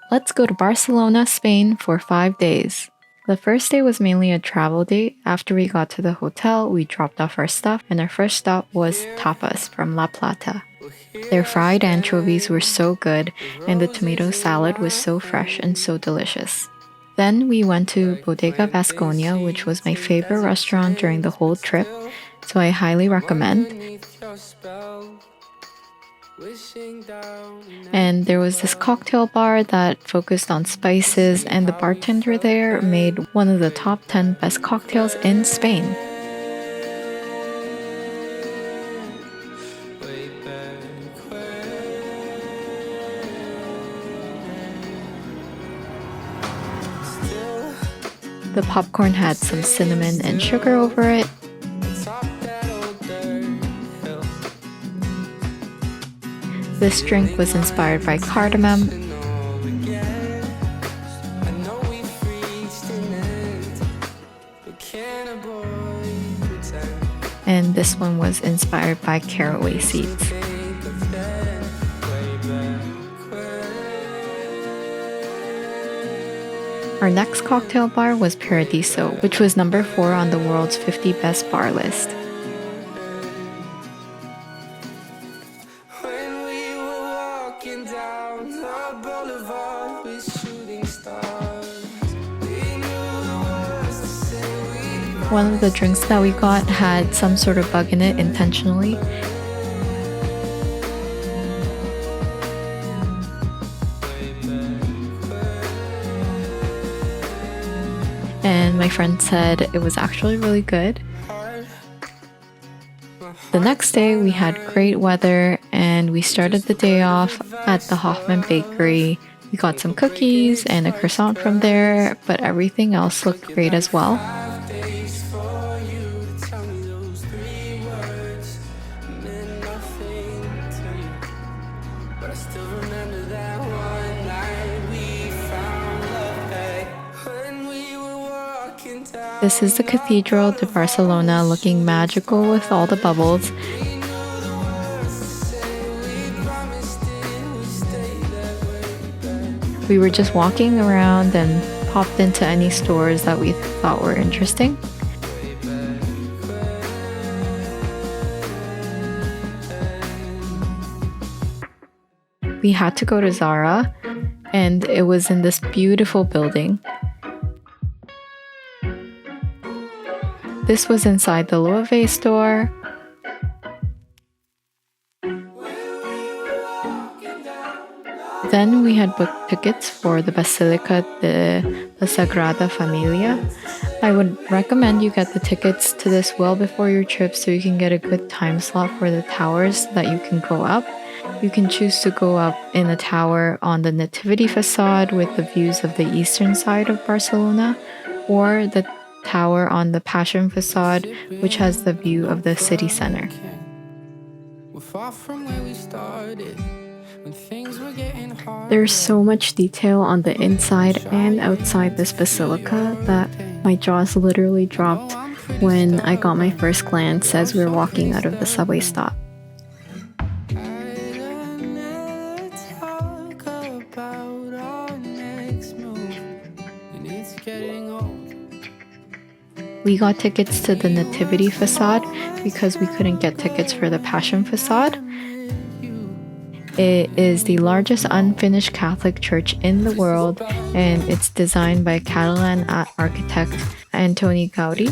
Let's go to Barcelona, Spain for 5 days. The first day was mainly a travel day. After we got to the hotel, we dropped off our stuff, and our first stop was Tapas from La Plata. Their fried anchovies were so good, and the tomato salad was so fresh and so delicious. Then we went to Bodega Vasconia, which was my favorite restaurant during the whole trip, so I highly recommend. And there was this cocktail bar that focused on spices, and the bartender there made one of the top 10 best cocktails in Spain. The popcorn had some cinnamon and sugar over it. This drink was inspired by cardamom. And this one was inspired by caraway seeds. Our next cocktail bar was Paradiso, which was number 4 on the world's 50 best bar list. One of the drinks that we got had some sort of bug in it intentionally. And my friend said it was actually really good. The next day we had great weather and we started the day off at the Hoffman Bakery. We got some cookies and a croissant from there, but everything else looked great as well. This is the Cathedral de Barcelona, looking magical with all the bubbles. We were just walking around and popped into any stores that we thought were interesting. We had to go to Zara, and it was in this beautiful building. This was inside the Loewe store. Then we had booked tickets for the Basilica de la Sagrada Familia. I would recommend you get the tickets to this well before your trip so you can get a good time slot for the towers that you can go up. You can choose to go up in a tower on the Nativity facade with the views of the eastern side of Barcelona, or the tower on the Passion facade, which has the view of the city center. There's so much detail on the inside and outside this basilica that my jaws literally dropped when I got my first glance as we were walking out of the subway stop. We got tickets to the Nativity facade because we couldn't get tickets for the Passion facade. It is the largest unfinished Catholic church in the world, and it's designed by Catalan architect Antoni Gaudi.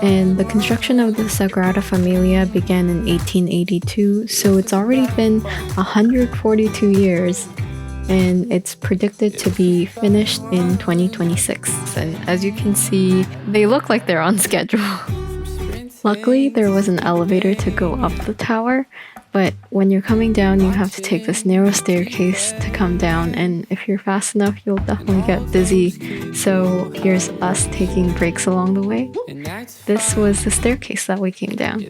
And the construction of the Sagrada Familia began in 1882, so it's already been 142 years. And it's predicted to be finished in 2026. And as you can see, they look like they're on schedule. Luckily, there was an elevator to go up the tower, but when you're coming down, you have to take this narrow staircase to come down, and if you're fast enough, you'll definitely get dizzy. So here's us taking breaks along the way. This was the staircase that we came down.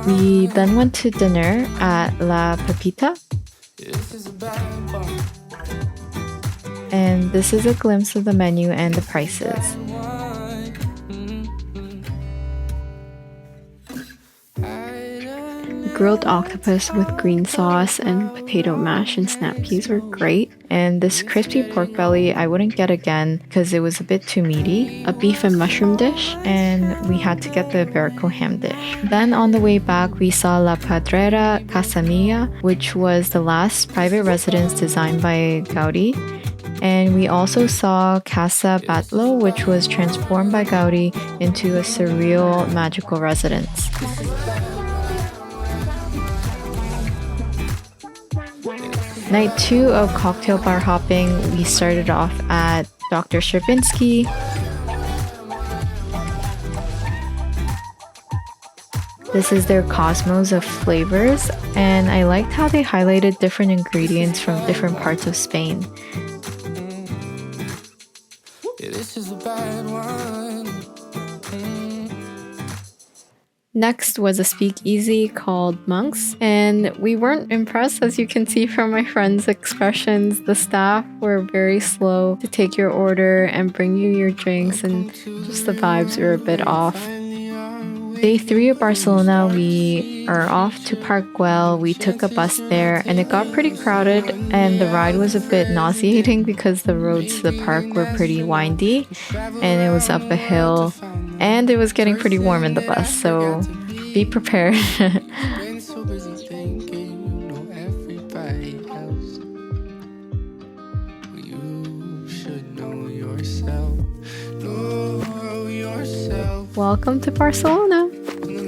We then went to dinner at La Pepita. And this is a glimpse of the menu and the prices. Grilled octopus with green sauce and potato mash and snap peas were great. And this crispy pork belly I wouldn't get again because it was a bit too meaty. A beef and mushroom dish, and we had to get the Iberico ham dish. Then on the way back, we saw La Pedrera Casamilla, which was the last private residence designed by Gaudi. And we also saw Casa Batlló, which was transformed by Gaudi into a surreal, magical residence. Night 2 of cocktail bar hopping, we started off at Dr. Stravinsky. This is their cosmos of flavors, and I liked how they highlighted different ingredients from different parts of Spain. This is a bad one. Next was a speakeasy called Monks, and we weren't impressed, as you can see from my friend's expressions. The staff were very slow to take your order and bring you your drinks, and just the vibes were a bit off. Day 3 of Barcelona, we are off to Park Güell. We took a bus there, and it got pretty crowded, and the ride was a bit nauseating because the roads to the park were pretty windy, and it was up a hill. And it was getting pretty warm in the bus, so be prepared. Welcome to Barcelona.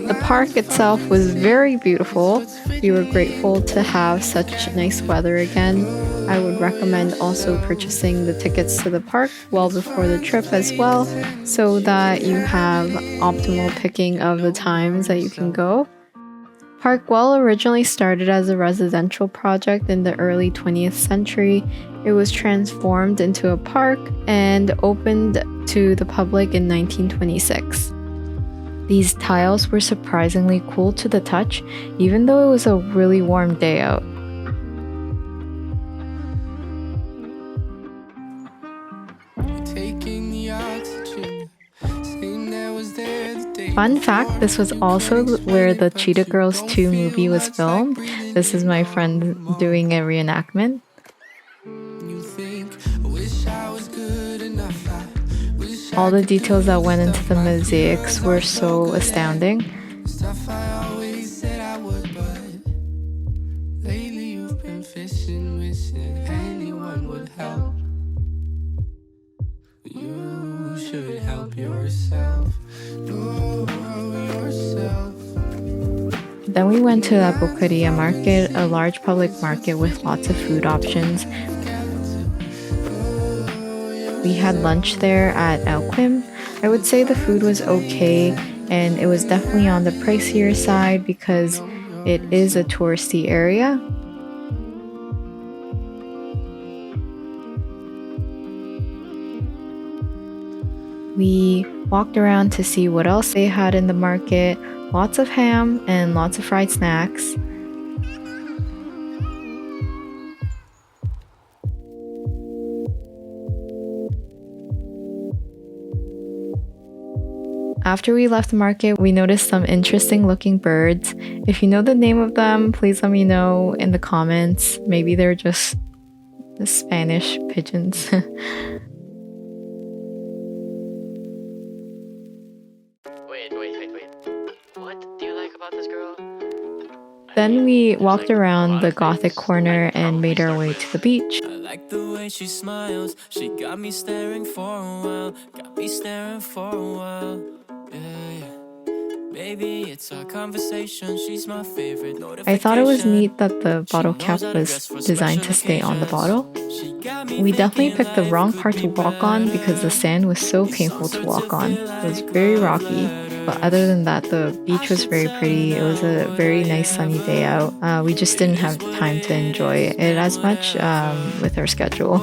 The park itself was very beautiful. We were grateful to have such nice weather again. I would recommend also purchasing the tickets to the park well before the trip as well, so that you have optimal picking of the times that you can go. Park Güell originally started as a residential project in the early 20th century. It was transformed into a park and opened to the public in 1926. These tiles were surprisingly cool to the touch, even though it was a really warm day out. Fun fact, this was also where the Cheetah Girls 2 movie was filmed. This is my friend doing a reenactment. All the details that went into the mosaics were so astounding. Then we went to La Boqueria market, a large public market with lots of food options. We had lunch there at El Quim. I would say the food was okay, and it was definitely on the pricier side because it is a touristy area. We walked around to see what else they had in the market. Lots of ham and lots of fried snacks. After we left the market, we noticed some interesting looking birds. If you know the name of them, please let me know in the comments. Maybe they're just the Spanish pigeons. What do you like about this girl? Then we walked around the Gothic corner and made our way to the beach. I like the way she smiles. She got me staring for a while. Yeah. Baby, it's our conversation. She's my favorite. I thought it was neat that the bottle cap was designed to stay on the bottle. We definitely picked the wrong part to walk on because the sand was so painful to walk on. It was very rocky. But other than that, the beach was very pretty. It was a very nice sunny day out. We just didn't have time to enjoy it as much with our schedule.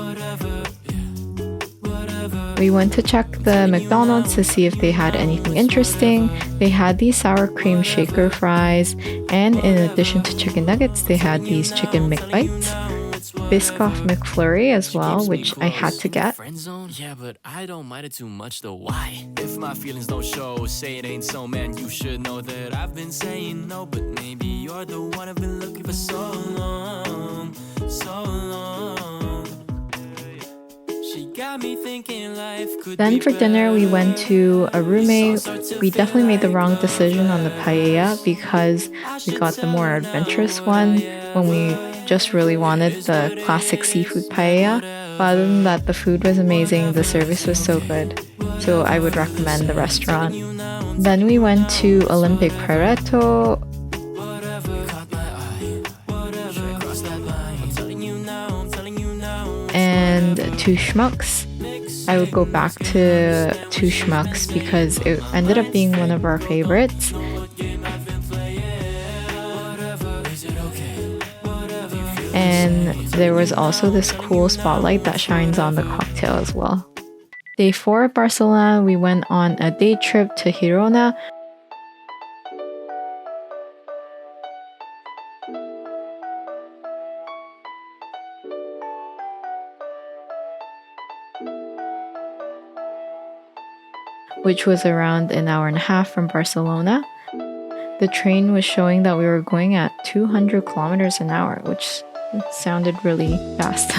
We went to check the McDonald's to see if they had anything interesting. They had these sour cream shaker fries, and in addition to chicken nuggets, they had these chicken McBites, Biscoff McFlurry as well, which I had to get. Yeah, but I don't mind it too much though. Why? If my feelings don't show, say it ain't so, man. You should know that I've been saying no, but maybe you're the one I've been looking for so long, so long. She got me thinking life could Then for dinner, we went to a roommate. We definitely made the wrong decision on the paella because we got the more adventurous one when we just really wanted the classic seafood paella. But other than that, the food was amazing. The service was so good. So I would recommend the restaurant. Then we went to Olympic Prereto. And to Schmucks. I would go back to Schmucks because it ended up being one of our favorites. And there was also this cool spotlight that shines on the cocktail as well. Day 4 of Barcelona, we went on a day trip to Girona. Which was around an hour and a half from Barcelona. The train was showing that we were going at 200 kilometers an hour, which sounded really fast.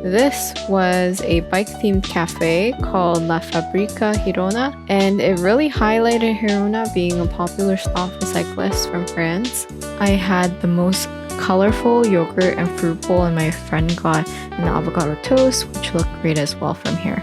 This was a bike-themed cafe called La Fabrica Girona, and it really highlighted Girona being a popular stop for cyclists from France. I had the most colorful yogurt and fruit bowl, and my friend got an avocado toast, which looked great as well from here.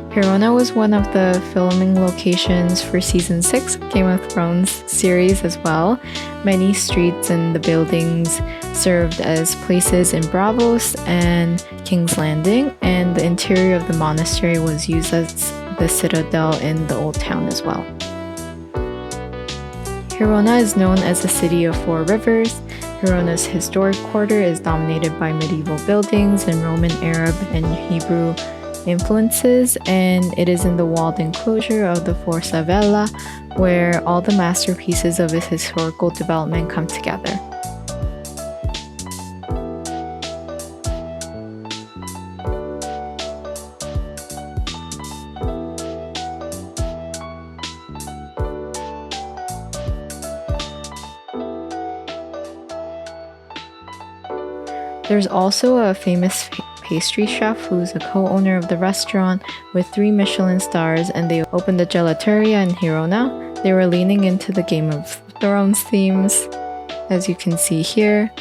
Girona was one of the filming locations for season 6 of Game of Thrones series as well. Many streets and the buildings served as places in Bravos and King's Landing, and the interior of the monastery was used as the citadel in the old town as well. Girona is known as the city of 4 rivers. Girona's historic quarter is dominated by medieval buildings and Roman, Arab, and Hebrew influences, and it is in the walled enclosure of the Força Vella where all the masterpieces of its historical development come together. There's also a famous pastry chef who's a co-owner of the restaurant with 3 Michelin stars, and they opened a gelateria in Girona. They were leaning into the Game of Thrones themes, as you can see here.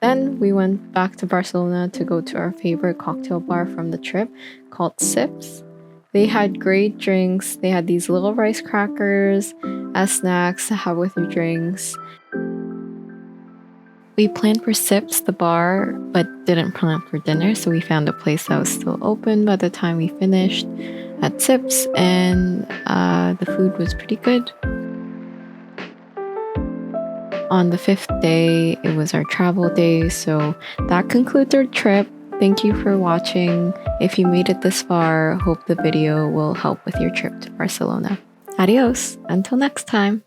Then we went back to Barcelona to go to our favorite cocktail bar from the trip called Sips. They had great drinks. They had these little rice crackers as snacks to have with your drinks. We planned for Sips, the bar, but didn't plan for dinner, so we found a place that was still open by the time we finished at Sips, and the food was pretty good. On the 5th day, it was our travel day, so that concludes our trip. Thank you for watching. If you made it this far, hope the video will help with your trip to Barcelona. Adios, until next time.